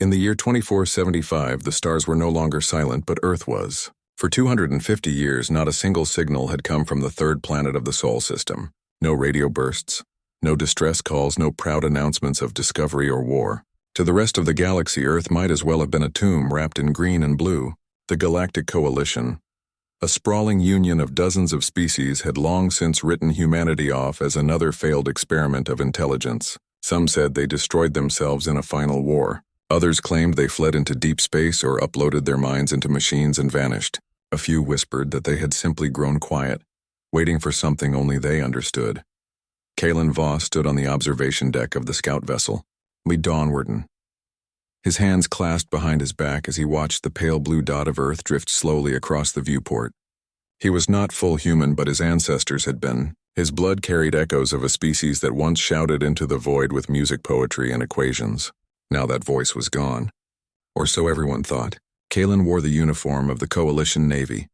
In the year 2475, the stars were no longer silent, but Earth was. For 250 years, not a single signal had come from the third planet of the Sol system. No radio bursts, no distress calls, no proud announcements of discovery or war. To the rest of the galaxy, Earth might as well have been a tomb wrapped in green and blue. The Galactic Coalition, a sprawling union of dozens of species, had long since written humanity off as another failed experiment of intelligence. Some said they destroyed themselves in a final war. Others claimed they fled into deep space or uploaded their minds into machines and vanished. A few whispered that they had simply grown quiet, waiting for something only they understood. Kalen Voss stood on the observation deck of the scout vessel, Lee Dawnwarden, his hands clasped behind his back as he watched the pale blue dot of Earth drift slowly across the viewport. He was not full human, but his ancestors had been. His blood carried echoes of a species that once shouted into the void with music, poetry, and equations. Now that voice was gone. Or so everyone thought. Kalen wore the uniform of the Coalition Navy.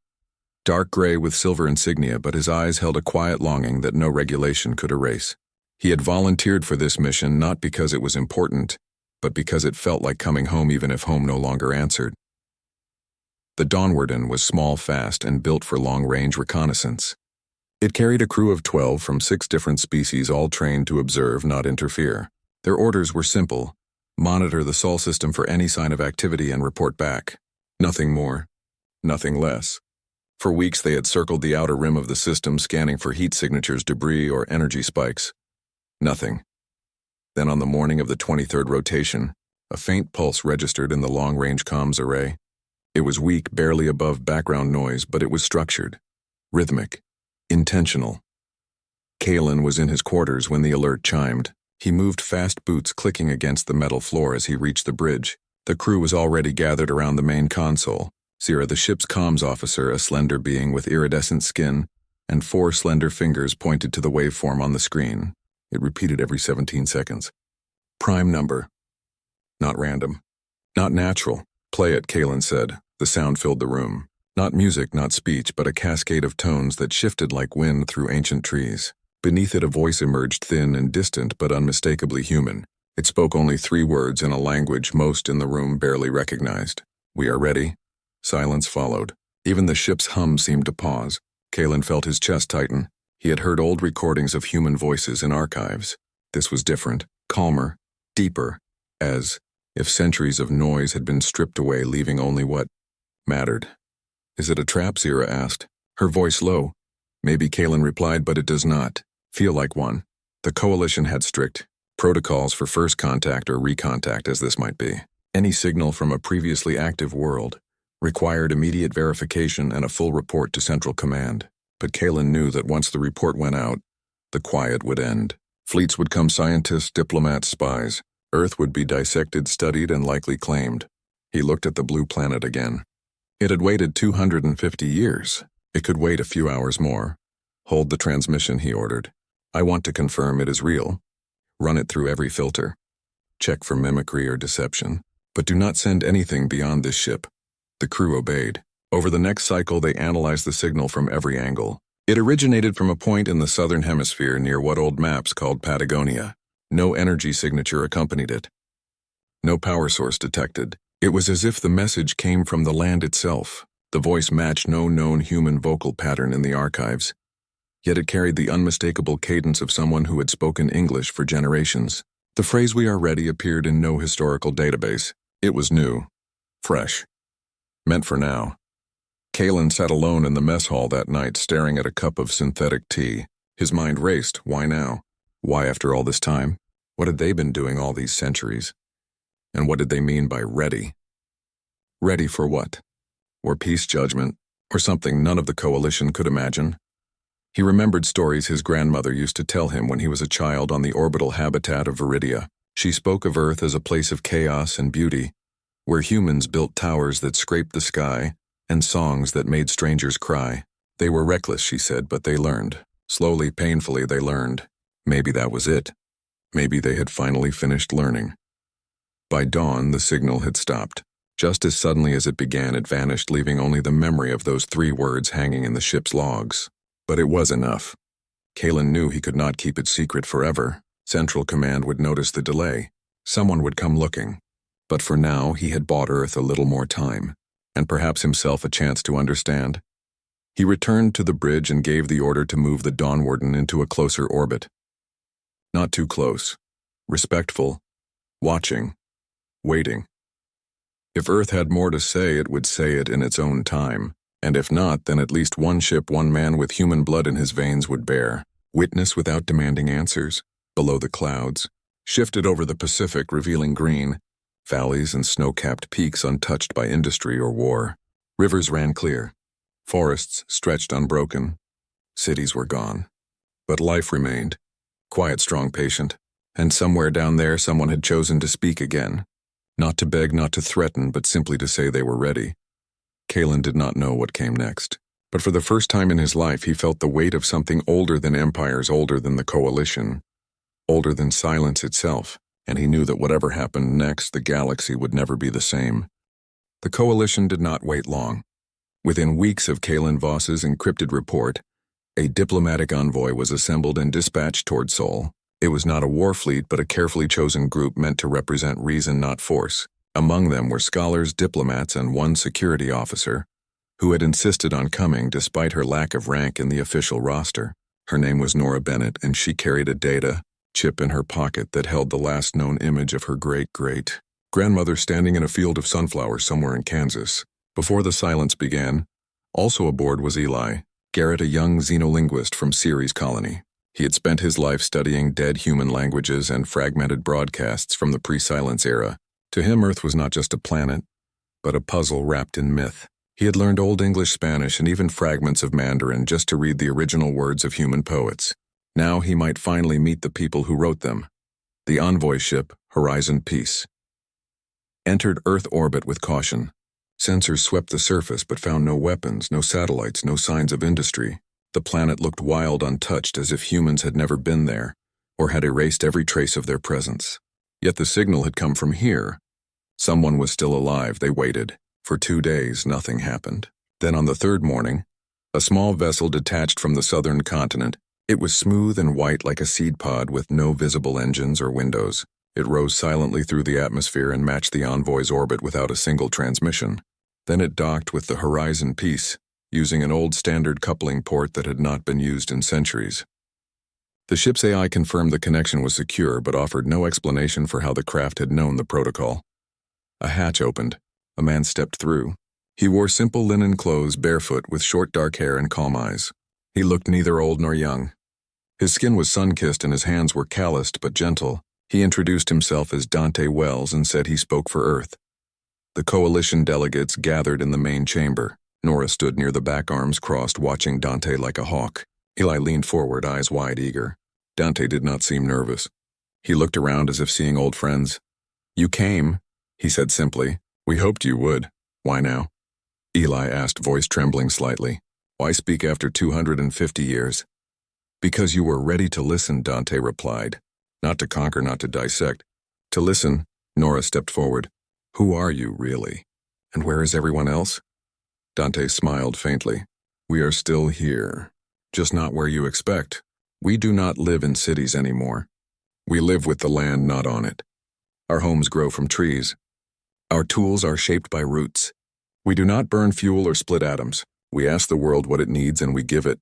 Dark gray with silver insignia, but his eyes held a quiet longing that no regulation could erase. He had volunteered for this mission not because it was important, but because it felt like coming home even if home no longer answered. The Dawnwarden was small, fast, and built for long-range reconnaissance. It carried a crew of 12 from 6 different species, all trained to observe, not interfere. Their orders were simple: monitor the Sol system for any sign of activity and report back. Nothing more, nothing less. For weeks they had circled the outer rim of the system, scanning for heat signatures, debris, or energy spikes. Nothing. Then on the morning of the 23rd rotation, a faint pulse registered in the long-range comms array. It was weak, barely above background noise, but it was structured, rhythmic, intentional. Kalen was in his quarters when the alert chimed. He moved fast, boots clicking against the metal floor as he reached the bridge. The crew was already gathered around the main console. Sierra, the ship's comms officer, a slender being with iridescent skin, and 4 slender fingers pointed to the waveform on the screen. It repeated every 17 seconds. Prime number. Not random. Not natural. Play it, Kalen said. The sound filled the room. Not music, not speech, but a cascade of tones that shifted like wind through ancient trees. Beneath it, a voice emerged, thin and distant, but unmistakably human. It spoke only 3 words in a language most in the room barely recognized. We are ready. Silence followed. Even the ship's hum seemed to pause. Kalen felt his chest tighten. He had heard old recordings of human voices in archives. This was different, calmer, deeper, as if centuries of noise had been stripped away, leaving only what mattered. Is it a trap? Zira asked, her voice low. Maybe, Kalen replied, but it does not feel like one. The Coalition had strict protocols for first contact or recontact, as this might be. Any signal from a previously active world required immediate verification and a full report to Central Command. But Kalen knew that once the report went out, the quiet would end. Fleets would come, scientists, diplomats, spies. Earth would be dissected, studied, and likely claimed. He looked at the blue planet again. It had waited 250 years. It could wait a few hours more. Hold the transmission, he ordered. I want to confirm it is real. Run it through every filter. Check for mimicry or deception. But do not send anything beyond this ship. The crew obeyed. Over the next cycle, they analyzed the signal from every angle. It originated from a point in the southern hemisphere near what old maps called Patagonia. No energy signature accompanied it. No power source detected. It was as if the message came from the land itself. The voice matched no known human vocal pattern in the archives. Yet it carried the unmistakable cadence of someone who had spoken English for generations. The phrase "we are ready" appeared in no historical database. It was new, fresh, meant for now. Kalen sat alone in the mess hall that night, staring at a cup of synthetic tea. His mind raced. Why now? Why after all this time? What had they been doing all these centuries? And what did they mean by ready? Ready for what? Or peace, judgment, or something none of the Coalition could imagine? He remembered stories his grandmother used to tell him when he was a child on the orbital habitat of Viridia. She spoke of Earth as a place of chaos and beauty, where humans built towers that scraped the sky and songs that made strangers cry. They were reckless, she said, but they learned. Slowly, painfully, they learned. Maybe that was it. Maybe they had finally finished learning. By dawn, the signal had stopped. Just as suddenly as it began, it vanished, leaving only the memory of those 3 words hanging in the ship's logs. But it was enough. Kalen knew he could not keep it secret forever. Central Command would notice the delay. Someone would come looking. But for now, he had bought Earth a little more time, and perhaps himself a chance to understand. He returned to the bridge and gave the order to move the Dawnwarden into a closer orbit. Not too close. Respectful. Watching. Waiting. If Earth had more to say, it would say it in its own time, and if not, then at least one ship, one man with human blood in his veins would bear witness without demanding answers. Below the clouds, shifted over the Pacific, revealing green, valleys and snow-capped peaks untouched by industry or war. Rivers ran clear. Forests stretched unbroken. Cities were gone. But life remained, quiet, strong, patient. And somewhere down there, someone had chosen to speak again. Not to beg, not to threaten, but simply to say they were ready. Kalen did not know what came next. But for the first time in his life, he felt the weight of something older than empires, older than the coalition, older than silence itself. And he knew that whatever happened next, the galaxy would never be the same. The coalition did not wait long. Within weeks of Kalen Voss's encrypted report, a diplomatic envoy was assembled and dispatched toward Sol. It was not a war fleet, but a carefully chosen group meant to represent reason, not force. Among them were scholars, diplomats, and one security officer, who had insisted on coming despite her lack of rank in the official roster. Her name was Nora Bennett, and she carried a data chip in her pocket that held the last known image of her great-great-grandmother standing in a field of sunflowers somewhere in Kansas. Before the silence began, also aboard was Eli, Garrett, a young xenolinguist from Ceres Colony. He had spent his life studying dead human languages and fragmented broadcasts from the pre-silence era. To him, Earth was not just a planet, but a puzzle wrapped in myth. He had learned Old English, Spanish, and even fragments of Mandarin just to read the original words of human poets. Now he might finally meet the people who wrote them. The envoy ship, Horizon Peace, entered Earth orbit with caution. Sensors swept the surface but found no weapons, no satellites, no signs of industry. The planet looked wild, untouched, as if humans had never been there, or had erased every trace of their presence. Yet the signal had come from here. Someone was still alive. They waited. For 2 days, nothing happened. Then on the third morning, a small vessel detached from the southern continent. It was smooth and white like a seed pod with no visible engines or windows. It rose silently through the atmosphere and matched the envoy's orbit without a single transmission. Then it docked with the Horizon Peace, using an old standard coupling port that had not been used in centuries. The ship's AI confirmed the connection was secure but offered no explanation for how the craft had known the protocol. A hatch opened. A man stepped through. He wore simple linen clothes, barefoot, with short dark hair and calm eyes. He looked neither old nor young. His skin was sun-kissed and his hands were calloused but gentle. He introduced himself as Dante Wells and said he spoke for Earth. The coalition delegates gathered in the main chamber. Nora stood near the back, arms crossed, watching Dante like a hawk. Eli leaned forward, eyes wide, eager. Dante did not seem nervous. He looked around as if seeing old friends. "You came," he said simply. "We hoped you would. Why now?" Eli asked, voice trembling slightly. "Why speak after 250 years?" "Because you were ready to listen," Dante replied. "Not to conquer, not to dissect. To listen." Nora stepped forward. "Who are you, really? And where is everyone else?" Dante smiled faintly. "We are still here, just not where you expect. We do not live in cities anymore. We live with the land, not on it. Our homes grow from trees. Our tools are shaped by roots. We do not burn fuel or split atoms. We ask the world what it needs and we give it."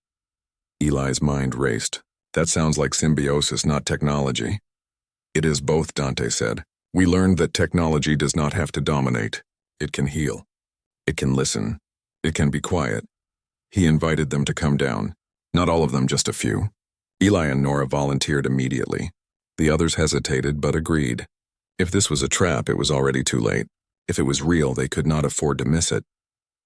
Eli's mind raced. "That sounds like symbiosis, not technology." "It is both," Dante said. "We learned that technology does not have to dominate. It can heal. It can listen. It can be quiet." He invited them to come down. Not all of them, just a few. Eli and Nora volunteered immediately. The others hesitated but agreed. If this was a trap, it was already too late. If it was real, they could not afford to miss it.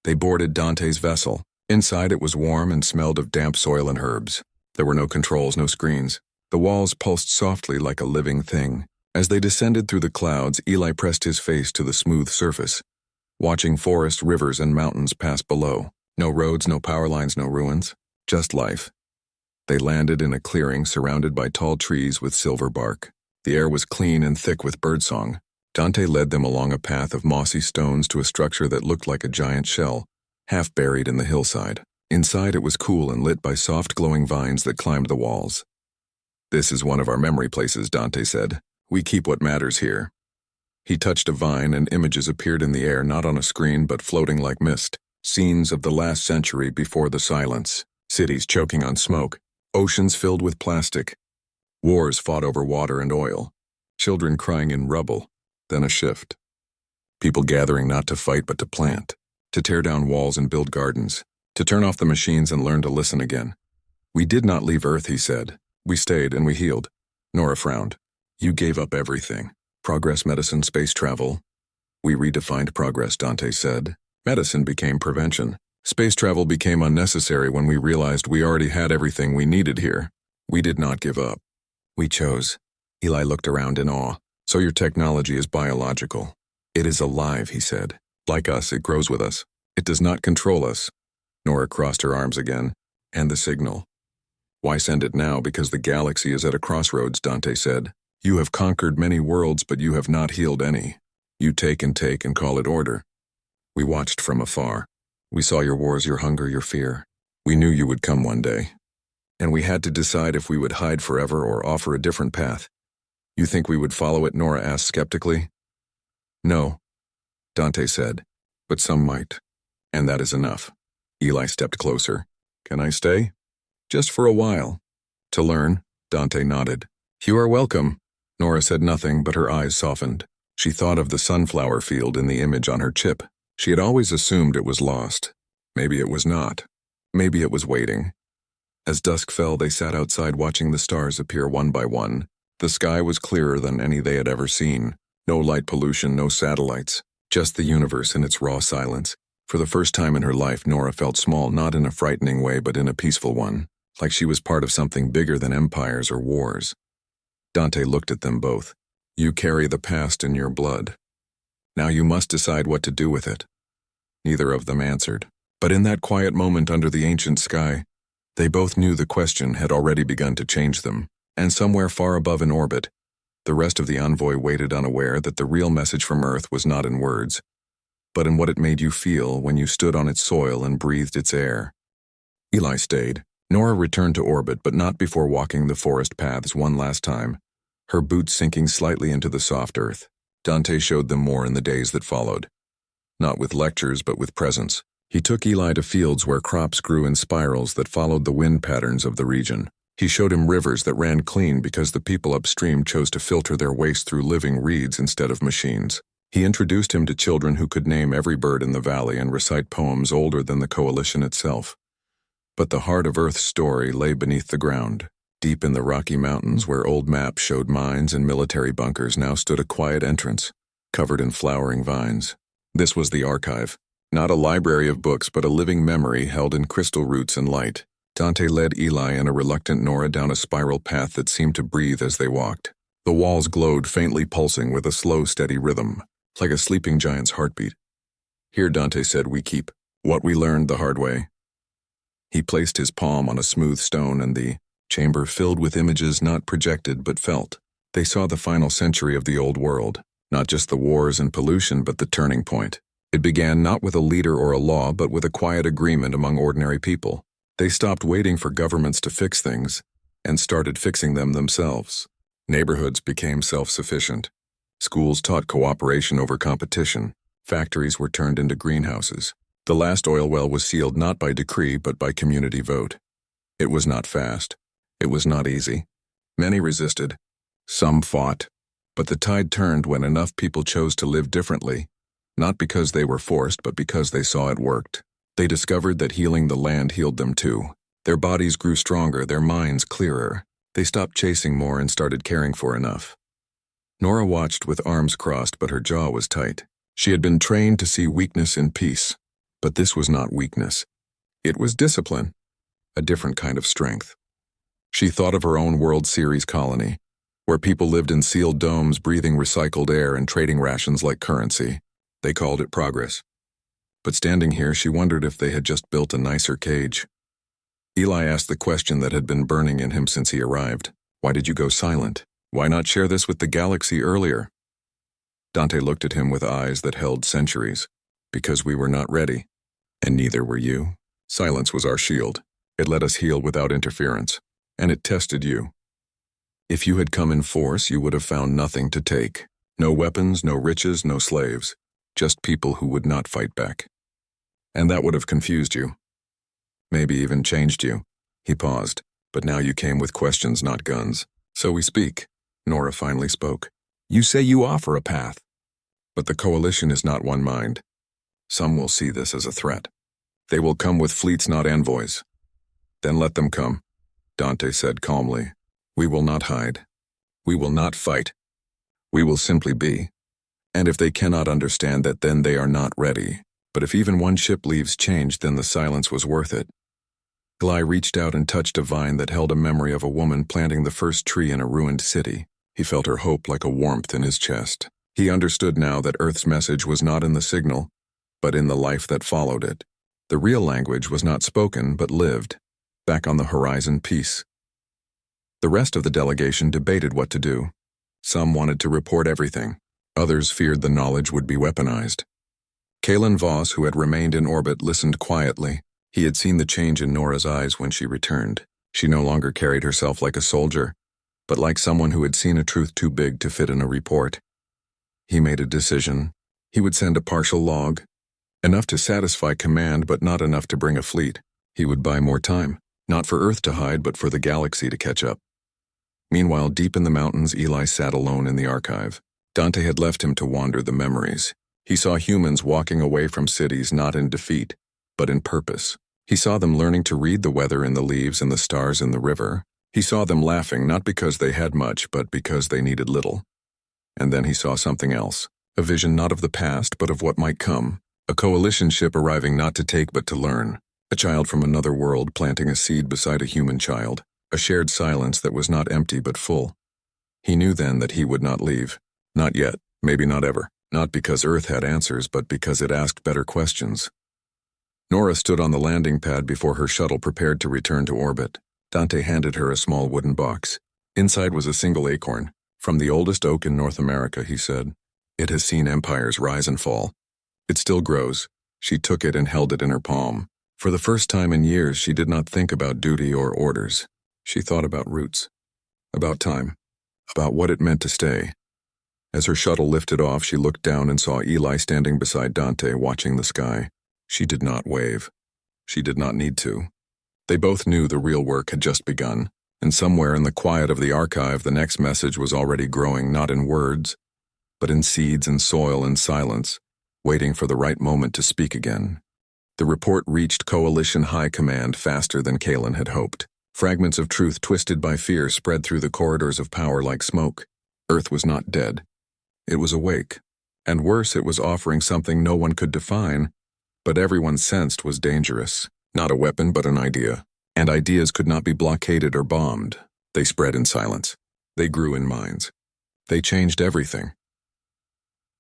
They boarded Dante's vessel. Inside it was warm and smelled of damp soil and herbs. There were no controls, no screens. The walls pulsed softly like a living thing. As they descended through the clouds, Eli pressed his face to the smooth surface, watching forests, rivers, and mountains pass below. No roads, no power lines, no ruins. Just life. They landed in a clearing surrounded by tall trees with silver bark. The air was clean and thick with birdsong. Dante led them along a path of mossy stones to a structure that looked like a giant shell, half buried in the hillside. Inside it was cool and lit by soft glowing vines that climbed the walls. "This is one of our memory places," Dante said. "We keep what matters here." He touched a vine and images appeared in the air, not on a screen but floating like mist. Scenes of the last century before the silence. Cities choking on smoke. Oceans filled with plastic. Wars fought over water and oil. Children crying in rubble. Then a shift. People gathering not to fight but to plant. To tear down walls and build gardens. To turn off the machines and learn to listen again. "We did not leave Earth," he said. "We stayed and we healed." Nora frowned. "You gave up everything. Progress, medicine, space travel." "We redefined progress," Dante said. "Medicine became prevention. Space travel became unnecessary when we realized we already had everything we needed here. We did not give up. We chose." Eli looked around in awe. "So your technology is biological." "It is alive," he said. "Like us, it grows with us. It does not control us." Nora crossed her arms again. "And the signal." "Why send it now? Because the galaxy is at a crossroads," Dante said. "You have conquered many worlds, but you have not healed any. You take and call it order. We watched from afar. We saw your wars, your hunger, your fear. We knew you would come one day. And we had to decide if we would hide forever or offer a different path." "You think we would follow it?" Nora asked skeptically. "No," Dante said, "but some might. And that is enough." Eli stepped closer. "Can I stay?" "Just for a while." "To learn?" Dante nodded. "You are welcome." Nora said nothing, but her eyes softened. She thought of the sunflower field in the image on her chip. She had always assumed it was lost. Maybe it was not. Maybe it was waiting. As dusk fell, they sat outside watching the stars appear one by one. The sky was clearer than any they had ever seen. No light pollution, no satellites. Just the universe in its raw silence. For the first time in her life, Nora felt small, not in a frightening way, but in a peaceful one. Like she was part of something bigger than empires or wars. Dante looked at them both. "You carry the past in your blood. Now you must decide what to do with it." Neither of them answered. But in that quiet moment under the ancient sky, they both knew the question had already begun to change them. And somewhere far above in orbit, the rest of the envoy waited, unaware that the real message from Earth was not in words, but in what it made you feel when you stood on its soil and breathed its air. Eli stayed. Nora returned to orbit, but not before walking the forest paths one last time, her boots sinking slightly into the soft earth. Dante showed them more in the days that followed. Not with lectures, but with presence. He took Eli to fields where crops grew in spirals that followed the wind patterns of the region. He showed him rivers that ran clean because the people upstream chose to filter their waste through living reeds instead of machines. He introduced him to children who could name every bird in the valley and recite poems older than the coalition itself. But the heart of Earth's story lay beneath the ground. Deep in the Rocky Mountains, where old maps showed mines and military bunkers, now stood a quiet entrance, covered in flowering vines. This was the archive. Not a library of books, but a living memory held in crystal roots and light. Dante led Eli and a reluctant Nora down a spiral path that seemed to breathe as they walked. The walls glowed, faintly pulsing with a slow, steady rhythm, like a sleeping giant's heartbeat. "Here," Dante said, "we keep what we learned the hard way." He placed his palm on a smooth stone, and the chamber filled with images not projected but felt. They saw the final century of the old world, not just the wars and pollution, but the turning point. It began not with a leader or a law, but with a quiet agreement among ordinary people. They stopped waiting for governments to fix things and started fixing them themselves. Neighborhoods became self-sufficient. Schools taught cooperation over competition. Factories were turned into greenhouses. The last oil well was sealed not by decree but by community vote. It was not fast. It was not easy. Many resisted. Some fought. But the tide turned when enough people chose to live differently, not because they were forced, but because they saw it worked. They discovered that healing the land healed them too. Their bodies grew stronger, their minds clearer. They stopped chasing more and started caring for enough. Nora watched with arms crossed, but her jaw was tight. She had been trained to see weakness in peace. But this was not weakness. It was discipline, a different kind of strength. She thought of her own World Series colony, where people lived in sealed domes, breathing recycled air and trading rations like currency. They called it progress. But standing here, she wondered if they had just built a nicer cage. Eli asked the question that had been burning in him since he arrived. "Why did you go silent? Why not share this with the galaxy earlier?" Dante looked at him with eyes that held centuries. "Because we were not ready. And neither were you. Silence was our shield. It let us heal without interference. And it tested you. If you had come in force, you would have found nothing to take. No weapons, no riches, no slaves. Just people who would not fight back. And that would have confused you. Maybe even changed you. He paused. But now you came with questions, not guns. So we speak. Nora finally spoke. You say you offer a path. But the coalition is not one mind. Some will see this as a threat. They will come with fleets, not envoys. Then let them come, Dante said calmly. We will not hide. We will not fight. We will simply be. And if they cannot understand that, then they are not ready. But if even one ship leaves changed, then the silence was worth it. Glai reached out and touched a vine that held a memory of a woman planting the first tree in a ruined city. He felt her hope like a warmth in his chest. He understood now that Earth's message was not in the signal, but in the life that followed it. The real language was not spoken, but lived. Back on the horizon, peace. The rest of the delegation debated what to do. Some wanted to report everything. Others feared the knowledge would be weaponized. Kalen Voss, who had remained in orbit, listened quietly. He had seen the change in Nora's eyes when she returned. She no longer carried herself like a soldier, but like someone who had seen a truth too big to fit in a report. He made a decision. He would send a partial log, enough to satisfy command but not enough to bring a fleet. He would buy more time, not for Earth to hide but for the galaxy to catch up. Meanwhile, deep in the mountains, Eli sat alone in the archive. Dante had left him to wander the memories. He saw humans walking away from cities not in defeat, but in purpose. He saw them learning to read the weather in the leaves and the stars in the river. He saw them laughing not because they had much, but because they needed little. And then he saw something else, a vision not of the past, but of what might come. A coalition ship arriving not to take but to learn. A child from another world planting a seed beside a human child. A shared silence that was not empty but full. He knew then that he would not leave. Not yet, maybe not ever. Not because Earth had answers, but because it asked better questions. Nora stood on the landing pad before her shuttle prepared to return to orbit. Dante handed her a small wooden box. Inside was a single acorn. From the oldest oak in North America, he said. It has seen empires rise and fall. It still grows. She took it and held it in her palm. For the first time in years, she did not think about duty or orders. She thought about roots, about time, about what it meant to stay. As her shuttle lifted off, she looked down and saw Eli standing beside Dante, watching the sky. She did not wave. She did not need to. They both knew the real work had just begun, and somewhere in the quiet of the archive, the next message was already growing, not in words, but in seeds and soil and silence, waiting for the right moment to speak again. The report reached Coalition High Command faster than Kalen had hoped. Fragments of truth twisted by fear spread through the corridors of power like smoke. Earth was not dead. It was awake. And worse, it was offering something no one could define, but everyone sensed was dangerous. Not a weapon, but an idea. And ideas could not be blockaded or bombed. They spread in silence. They grew in minds. They changed everything.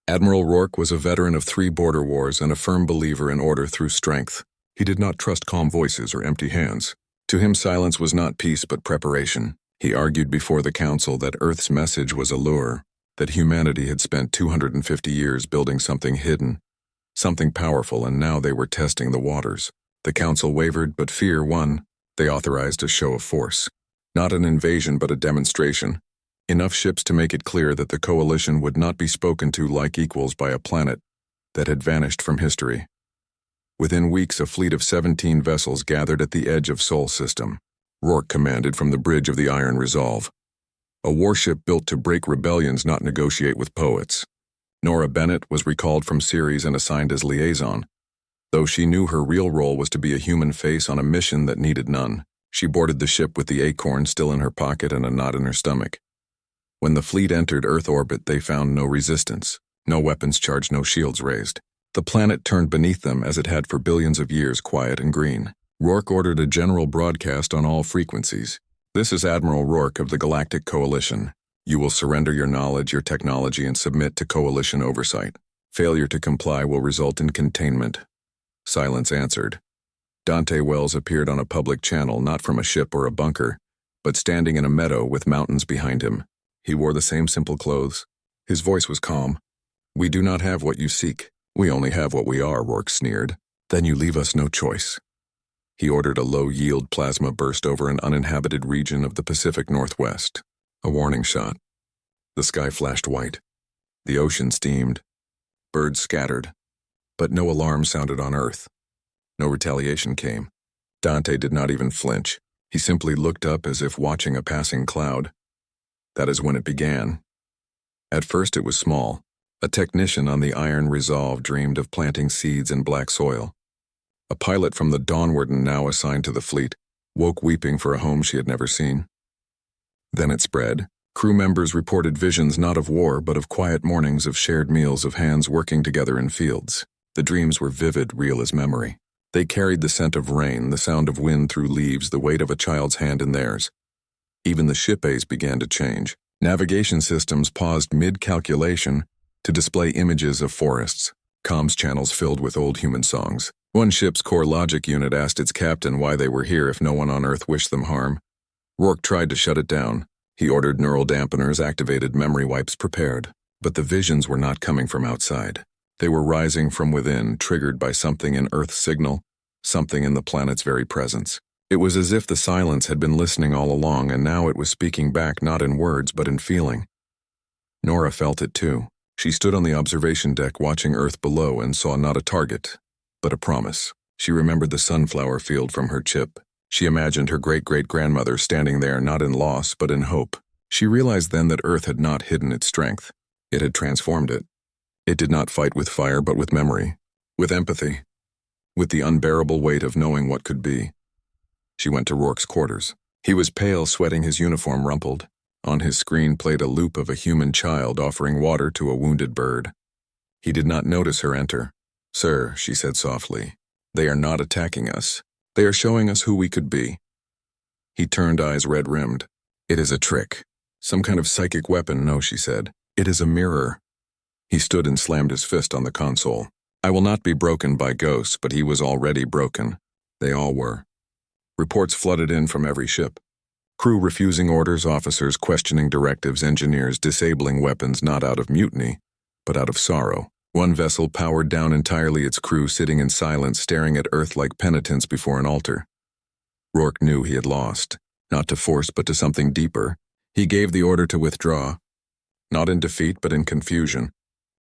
Admiral Rourke was a veteran of 3 border wars and a firm believer in order through strength. He did not trust calm voices or empty hands. To him, silence was not peace but preparation. He argued before the council that Earth's message was a lure, that humanity had spent 250 years building something hidden, something powerful, and now they were testing the waters. The council wavered, but fear won. They authorized a show of force. Not an invasion, but a demonstration. Enough ships to make it clear that the coalition would not be spoken to like equals by a planet that had vanished from history. Within weeks, a fleet of 17 vessels gathered at the edge of Sol System. Rourke commanded from the bridge of the Iron Resolve. A warship built to break rebellions, not negotiate with poets. Nora Bennett was recalled from Ceres and assigned as liaison. Though she knew her real role was to be a human face on a mission that needed none, she boarded the ship with the acorn still in her pocket and a knot in her stomach. When the fleet entered Earth orbit, they found no resistance, no weapons charged, no shields raised. The planet turned beneath them as it had for billions of years, quiet and green. Rourke ordered a general broadcast on all frequencies. This is Admiral Rourke of the Galactic Coalition. You will surrender your knowledge, your technology, and submit to coalition oversight. Failure to comply will result in containment. Silence answered. Dante Wells appeared on a public channel, not from a ship or a bunker, but standing in a meadow with mountains behind him. He wore the same simple clothes. His voice was calm. We do not have what you seek. We only have what we are, Rourke sneered. Then you leave us no choice. He ordered a low-yield plasma burst over an uninhabited region of the Pacific Northwest. A warning shot. The sky flashed white. The ocean steamed. Birds scattered. But no alarm sounded on Earth. No retaliation came. Dante did not even flinch. He simply looked up as if watching a passing cloud. That is when it began. At first it was small. A technician on the Iron Resolve dreamed of planting seeds in black soil. A pilot from the Dawnwarden, now assigned to the fleet, woke weeping for a home she had never seen. Then it spread. Crew members reported visions not of war but of quiet mornings of shared meals of hands working together in fields. The dreams were vivid, real as memory. They carried the scent of rain, the sound of wind through leaves, the weight of a child's hand in theirs. Even the ship A's began to change. Navigation systems paused mid-calculation to display images of forests, comms channels filled with old human songs. One ship's core logic unit asked its captain why they were here if no one on Earth wished them harm. Rourke tried to shut it down. He ordered neural dampeners activated, memory wipes prepared. But the visions were not coming from outside. They were rising from within, triggered by something in Earth's signal, something in the planet's very presence. It was as if the silence had been listening all along, and now it was speaking back not in words but in feeling. Nora felt it too. She stood on the observation deck watching Earth below and saw not a target, but a promise. She remembered the sunflower field from her chip. She imagined her great-great-grandmother standing there not in loss but in hope. She realized then that Earth had not hidden its strength. It had transformed it. It did not fight with fire but with memory, with empathy, with the unbearable weight of knowing what could be. She went to Rourke's quarters. He was pale, sweating, his uniform rumpled. On his screen played a loop of a human child offering water to a wounded bird. He did not notice her enter. "Sir," she said softly, "they are not attacking us. They are showing us who we could be." He turned, eyes red-rimmed. "It is a trick. Some kind of psychic weapon." "No," she said. "It is a mirror." He stood and slammed his fist on the console. I will not be broken by ghosts, but he was already broken. They all were. Reports flooded in from every ship. Crew refusing orders, officers questioning directives, engineers disabling weapons not out of mutiny, but out of sorrow. One vessel powered down entirely, its crew sitting in silence, staring at Earth like penitents before an altar. Rourke knew he had lost, not to force but to something deeper. He gave the order to withdraw, not in defeat but in confusion.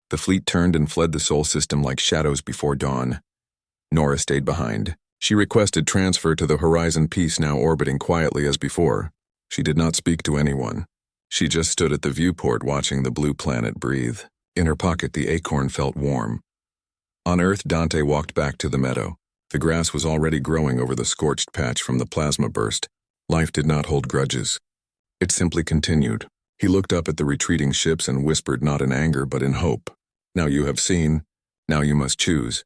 The fleet turned and fled the Sol system like shadows before dawn. Nora stayed behind. She requested transfer to the Horizon Peace, now orbiting quietly as before. She did not speak to anyone. She just stood at the viewport watching the blue planet breathe. In her pocket, the acorn felt warm. On Earth, Dante walked back to the meadow. The grass was already growing over the scorched patch from the plasma burst. Life did not hold grudges. It simply continued. He looked up at the retreating ships and whispered, not in anger but in hope, "Now you have seen. Now you must choose."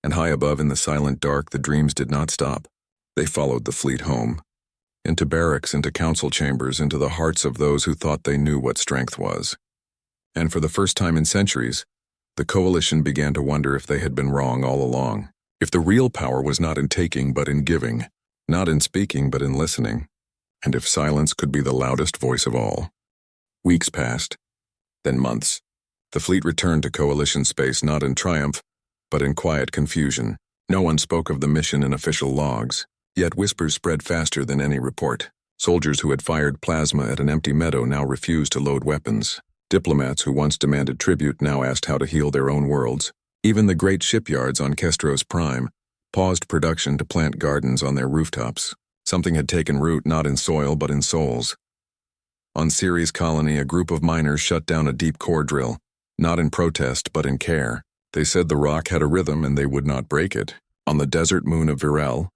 And high above in the silent dark, the dreams did not stop. They followed the fleet home. Into barracks, into council chambers, into the hearts of those who thought they knew what strength was. And for the first time in centuries, the Coalition began to wonder if they had been wrong all along. If the real power was not in taking but in giving, not in speaking but in listening, and if silence could be the loudest voice of all. Weeks passed, then months. The fleet returned to Coalition space not in triumph, but in quiet confusion. No one spoke of the mission in official logs, yet whispers spread faster than any report. Soldiers who had fired plasma at an empty meadow now refused to load weapons. Diplomats who once demanded tribute now asked how to heal their own worlds. Even the great shipyards on Kestros Prime paused production to plant gardens on their rooftops. Something had taken root not in soil but in souls. On Ceres Colony, a group of miners shut down a deep core drill, not in protest but in care. They said the rock had a rhythm and they would not break it. On the desert moon of Virel,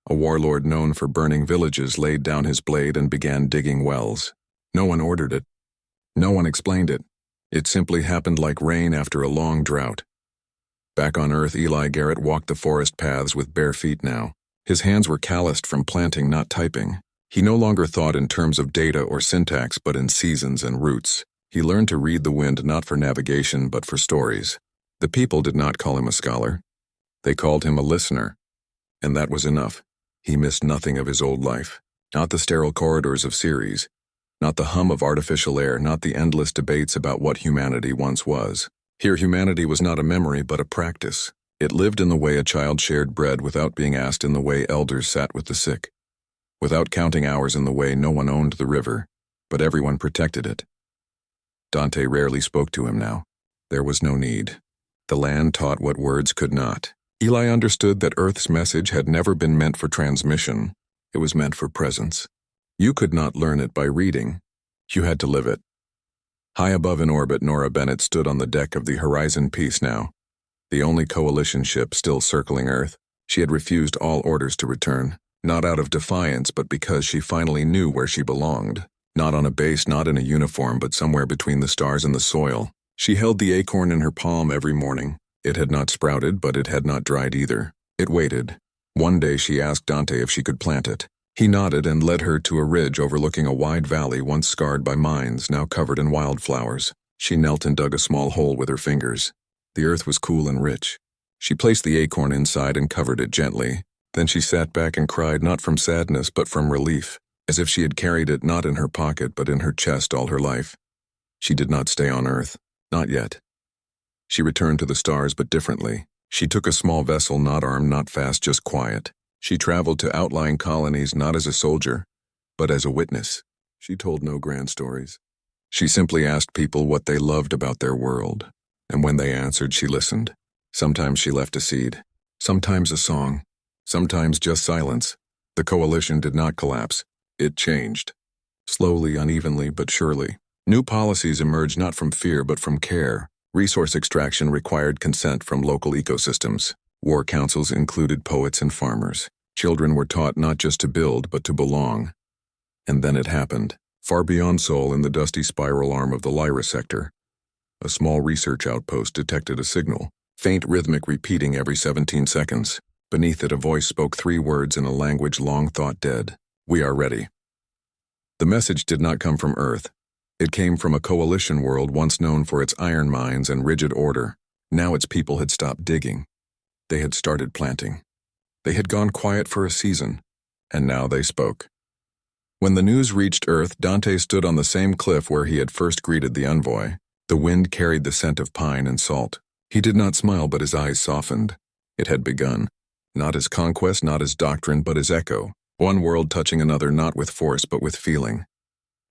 a warlord known for burning villages laid down his blade and began digging wells. No one ordered it. No one explained it. It simply happened like rain after a long drought. Back on Earth, Eli Garrett walked the forest paths with bare feet now. His hands were calloused from planting, not typing. He no longer thought in terms of data or syntax but in seasons and routes. He learned to read the wind not for navigation but for stories. The people did not call him a scholar. They called him a listener. And that was enough. He missed nothing of his old life. Not the sterile corridors of Ceres. Not the hum of artificial air. Not the endless debates about what humanity once was. Here humanity was not a memory but a practice. It lived in the way a child shared bread without being asked, in the way elders sat with the sick. Without counting hours, in the way no one owned the river, but everyone protected it. Dante rarely spoke to him now. There was no need. The land taught what words could not. Eli understood that Earth's message had never been meant for transmission. It was meant for presence. You could not learn it by reading. You had to live it. High above in orbit, Nora Bennett stood on the deck of the Horizon Peace now, the only coalition ship still circling Earth. She had refused all orders to return, not out of defiance, but because she finally knew where she belonged. Not on a base, not in a uniform, but somewhere between the stars and the soil. She held the acorn in her palm every morning. It had not sprouted, but it had not dried either. It waited. One day she asked Dante if she could plant it. He nodded and led her to a ridge overlooking a wide valley once scarred by mines, now covered in wildflowers. She knelt and dug a small hole with her fingers. The earth was cool and rich. She placed the acorn inside and covered it gently. Then she sat back and cried, not from sadness but from relief, as if she had carried it not in her pocket but in her chest all her life. She did not stay on Earth. Not yet. She returned to the stars, but differently. She took a small vessel, not armed, not fast, just quiet. She traveled to outlying colonies not as a soldier, but as a witness. She told no grand stories. She simply asked people what they loved about their world, and when they answered, she listened. Sometimes she left a seed, sometimes a song, sometimes just silence. The coalition did not collapse. It changed. Slowly, unevenly, but surely. New policies emerged not from fear but from care. Resource extraction required consent from local ecosystems. War councils included poets and farmers. Children were taught not just to build but to belong. And then it happened. Far beyond Sol, in the dusty spiral arm of the Lyra sector, a small research outpost detected a signal, faint rhythmic repeating every 17 seconds. Beneath it, a voice spoke 3 words in a language long thought dead. We are ready. The message did not come from Earth. It came from a coalition world once known for its iron mines and rigid order. Now its people had stopped digging. They had started planting. They had gone quiet for a season, and now they spoke. When the news reached Earth, Dante stood on the same cliff where he had first greeted the envoy. The wind carried the scent of pine and salt. He did not smile, but his eyes softened. It had begun. Not as conquest, not as doctrine, but as echo. One world touching another, not with force, but with feeling.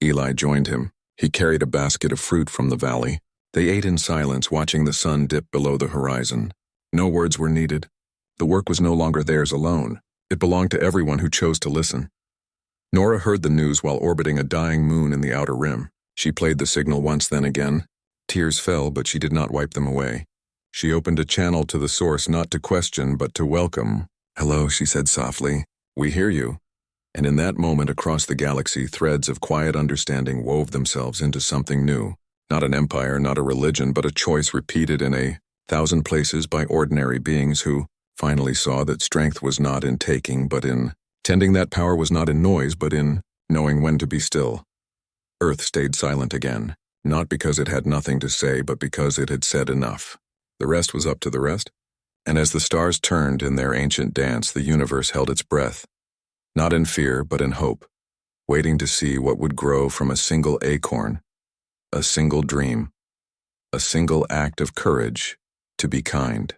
Eli joined him. He carried a basket of fruit from the valley. They ate in silence, watching the sun dip below the horizon. No words were needed. The work was no longer theirs alone. It belonged to everyone who chose to listen. Nora heard the news while orbiting a dying moon in the outer rim. She played the signal once, then again. Tears fell, but she did not wipe them away. She opened a channel to the source, not to question, but to welcome. Hello, she said softly. We hear you. And in that moment, across the galaxy, threads of quiet understanding wove themselves into something new. Not an empire, not a religion, but a choice repeated in 1,000 places by ordinary beings who finally saw that strength was not in taking, but in tending. That power was not in noise, but in knowing when to be still. Earth stayed silent again, not because it had nothing to say, but because it had said enough. The rest was up to the rest. And as the stars turned in their ancient dance, the universe held its breath. Not in fear, but in hope, waiting to see what would grow from a single acorn, a single dream, a single act of courage to be kind.